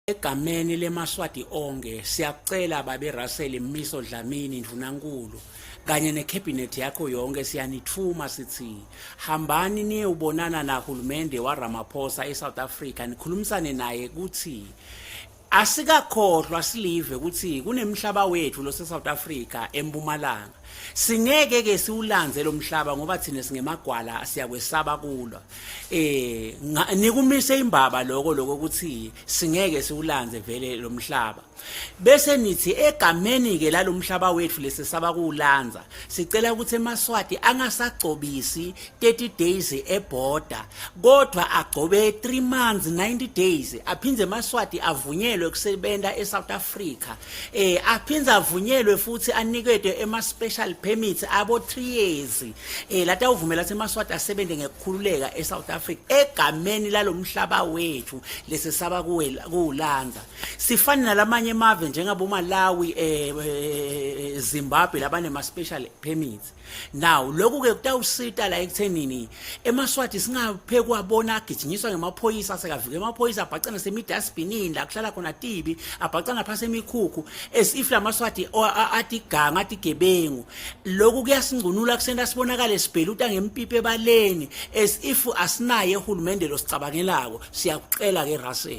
Egameni leMaswati onke siyakucela babe Russell Mmiso Dlamini Ndvunankhulu kanye necabinet yakho yonke siyanithuma sithi hambani niyobonana nahulumende waRamaphosa eSouth Africa nikhulumisane naye kuthi asikakhohlwa silive ukuthi kunemhlaba wethu lo South Africa eMpumalanga singeke ke siulandze lo mhlaba ngoba thina singemagwala siyakwesaba kulwa nikumise imbaba lokho ukuthi singeke siulandze vele lo mhlaba bese nithi egameni ke lalo mhlaba wethu lesesaba kuulandza sicela ukuthi eMaswati angasagcobisi 30 days eborder kodwa agcobe 3 months 90 days aphindze eMaswati avunyelwe kusebenza eSouth Africa aphindze avunyelwe futhi anikedwe special permits abo 3 years lata uvumela eMaswati asebenze ngekukhululeka eSouth Africa egameni lalo mhlaba wethu lesesaba kuulandza sifana nalamanye emave njengabo Malawi Zimbabwe labane ma special permits now lokhu ke kutawusita la ekuthenini eMaswati singaphekwa bona agijinyiswa ngemaphoyisa sekavika emaphoyisa abhacana semidustbinini la kuhlala khona tibi abhacana phase emikhukhu as if la Maswati athi ganga athi gebengu lokhu kuyasingcunula kusenta sibonakale sibheluta ngempipe ebaleni as if asinaye uhulumende lo sicabangelako siyakucela ke Russell